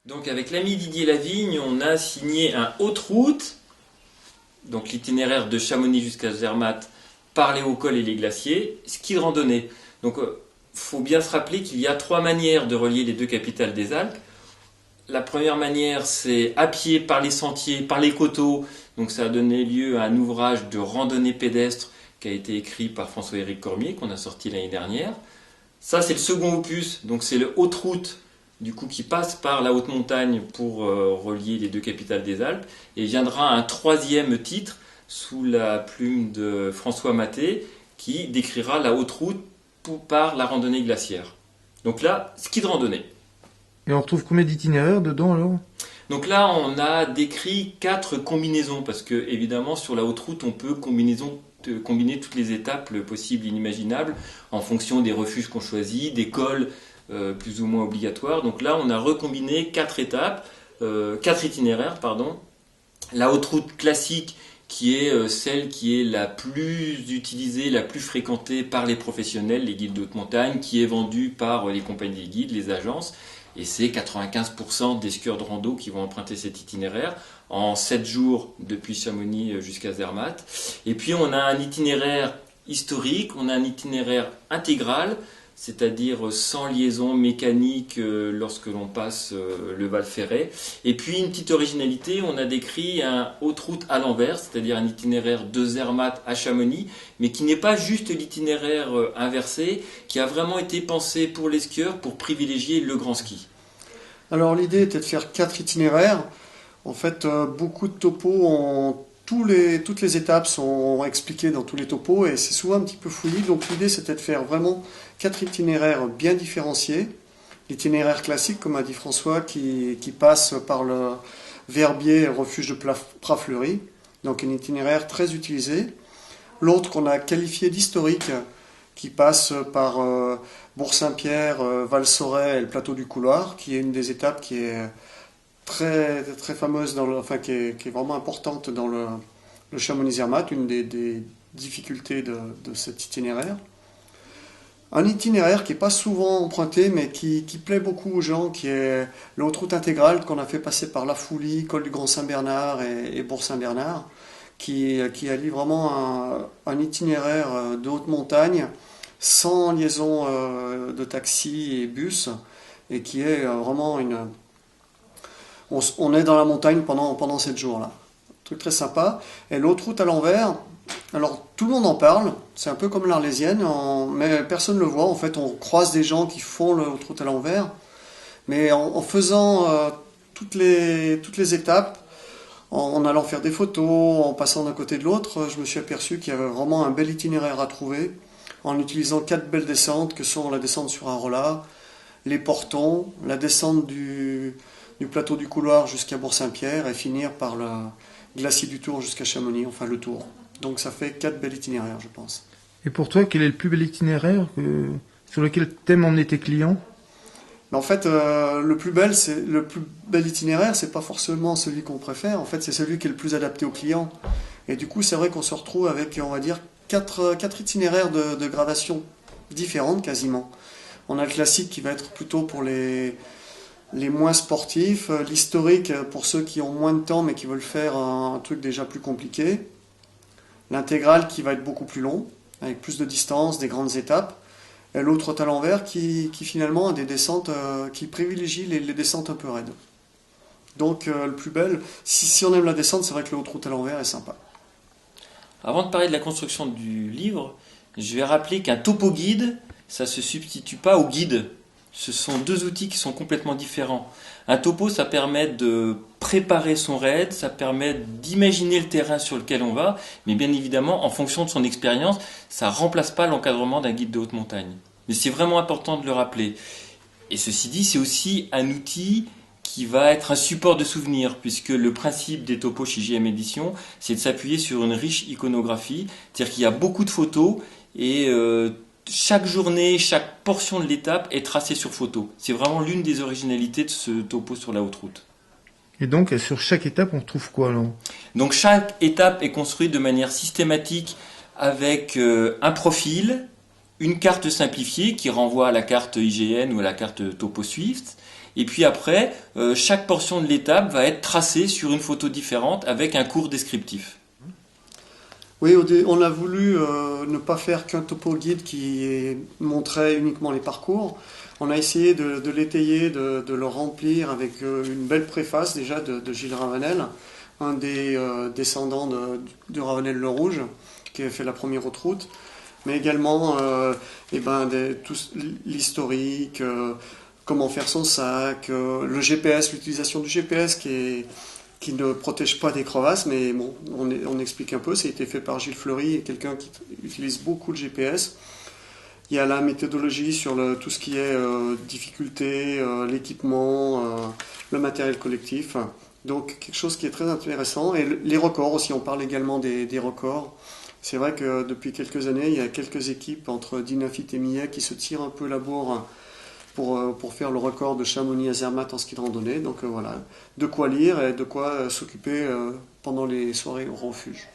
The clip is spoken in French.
Donc avec l'ami Didier Lavigne, on a signé un haute route, donc l'itinéraire de Chamonix jusqu'à Zermatt par les hauts cols et les glaciers, ski de randonnée. Donc faut bien se rappeler qu'il y a trois manières de relier les deux capitales des Alpes. La première manière, c'est à pied par les sentiers, par les coteaux. Donc ça a donné lieu à un ouvrage de randonnée pédestre qui a été écrit par François-Éric Cormier, qu'on a sorti l'année dernière. Ça, c'est le second opus, donc c'est le haute route, du coup, qui passe par la haute montagne pour relier les deux capitales des Alpes. Et viendra un troisième titre, sous la plume de François Maté, qui décrira la haute route par la randonnée glaciaire. Donc là, ski de randonnée. Et on retrouve combien d'itinéraires dedans alors? Donc là, on a décrit 4 combinaisons, parce que évidemment, sur la haute route, on peut combiner toutes les étapes possibles et inimaginables en fonction des refuges qu'on choisit, des cols plus ou moins obligatoires. Donc là, on a recombiné 4 itinéraires, pardon. La haute route classique, qui est celle qui est la plus utilisée, la plus fréquentée par les professionnels, les guides de haute montagne, qui est vendue par les compagnies de guides, les agences. Et c'est 95% des skieurs de rando qui vont emprunter cet itinéraire en 7 jours depuis Chamonix jusqu'à Zermatt. Et puis on a un itinéraire historique, on a un itinéraire intégral, c'est-à-dire sans liaison mécanique lorsque l'on passe le Val Ferret. Et puis une petite originalité, on a décrit un haute route à l'envers, c'est-à-dire un itinéraire de Zermatt à Chamonix, mais qui n'est pas juste l'itinéraire inversé, qui a vraiment été pensé pour les skieurs pour privilégier le grand ski. Alors l'idée était de faire 4 itinéraires. En fait, beaucoup de topos toutes les étapes sont expliquées dans tous les topos et c'est souvent un petit peu fouillis. Donc l'idée c'était de faire vraiment 4 itinéraires bien différenciés. L'itinéraire classique, comme a dit François, qui passe par le Verbier, refuge de Prafleury. Donc un itinéraire très utilisé. L'autre qu'on a qualifié d'historique, qui passe par Bourg-Saint-Pierre, Val-Sauret et le plateau du Couloir, qui est une des étapes qui est très, très fameuse, qui est vraiment importante dans le Chamonix-Zermatt, une des difficultés de cet itinéraire. Un itinéraire qui n'est pas souvent emprunté, mais qui plaît beaucoup aux gens, qui est la haute route intégrale qu'on a fait passer par La Foulie, Col du Grand Saint-Bernard et Bourg-Saint-Bernard, qui allie vraiment un itinéraire de haute montagne, sans liaison de taxi et bus, et qui est vraiment on est dans la montagne pendant 7 jours-là. Truc très sympa. Et l'autre route à l'envers, alors tout le monde en parle, c'est un peu comme l'Arlésienne, mais personne ne le voit. En fait, on croise des gens qui font l'autre route à l'envers, mais en faisant toutes les étapes, en allant faire des photos, en passant d'un côté de l'autre, je me suis aperçu qu'il y avait vraiment un bel itinéraire à trouver, en utilisant 4 belles descentes, que sont la descente sur Arolla, les Portons, la descente du plateau du Couloir jusqu'à Bourg-Saint-Pierre et finir par le glacier du Tour jusqu'à Chamonix, enfin le Tour. Donc ça fait 4 bels itinéraires, je pense. Et pour toi, quel est le plus bel itinéraire sur lequel t'aimes emmener tes clients? Mais en fait, le plus bel itinéraire, c'est pas forcément celui qu'on préfère. En fait, c'est celui qui est le plus adapté au client. Et du coup, c'est vrai qu'on se retrouve avec, on va dire, 4 itinéraires de gradation différentes quasiment. On a le classique qui va être plutôt pour les moins sportifs, l'historique pour ceux qui ont moins de temps mais qui veulent faire un truc déjà plus compliqué, l'intégral qui va être beaucoup plus long, avec plus de distance, des grandes étapes, et l'autre à l'envers qui finalement a des descentes qui privilégie les descentes un peu raides. Donc le plus bel, si on aime la descente, c'est vrai que l'autre route à l'envers est sympa. Avant de parler de la construction du livre, je vais rappeler qu'un topo guide, ça ne se substitue pas au guide. Ce sont 2 outils qui sont complètement différents. Un topo, ça permet de préparer son raid, ça permet d'imaginer le terrain sur lequel on va, mais bien évidemment, en fonction de son expérience, ça ne remplace pas l'encadrement d'un guide de haute montagne. Mais c'est vraiment important de le rappeler. Et ceci dit, c'est aussi un outil qui va être un support de souvenirs, puisque le principe des topos chez JM Édition, c'est de s'appuyer sur une riche iconographie, c'est-à-dire qu'il y a beaucoup de photos et chaque journée, chaque portion de l'étape est tracée sur photo. C'est vraiment l'une des originalités de ce topo sur la haute route. Et donc, sur chaque étape, on trouve quoi alors? Donc chaque étape est construite de manière systématique avec un profil, une carte simplifiée qui renvoie à la carte IGN ou à la carte Topo Swift. Et puis après, chaque portion de l'étape va être tracée sur une photo différente avec un court descriptif. Oui, on a voulu ne pas faire qu'un topo guide qui montrait uniquement les parcours. On a essayé de l'étayer, de le remplir avec une belle préface déjà de Gilles Ravanel, un des descendants de Ravanel-le Rouge, qui a fait la première autoroute, mais également tout l'historique, comment faire son sac, le GPS, l'utilisation du GPS qui ne protège pas des crevasses, mais bon, on explique un peu, ça a été fait par Gilles Fleury, et quelqu'un qui utilise beaucoup le GPS. Il y a la méthodologie sur tout ce qui est difficulté, l'équipement, le matériel collectif. Donc quelque chose qui est très intéressant. Et les records aussi, on parle également des records. C'est vrai que depuis quelques années, il y a quelques équipes entre Dynafit et Millet qui se tirent un peu la bourre pour faire le record de Chamonix à Zermatt en ski de randonnée. Donc voilà, de quoi lire et de quoi s'occuper pendant les soirées au refuge.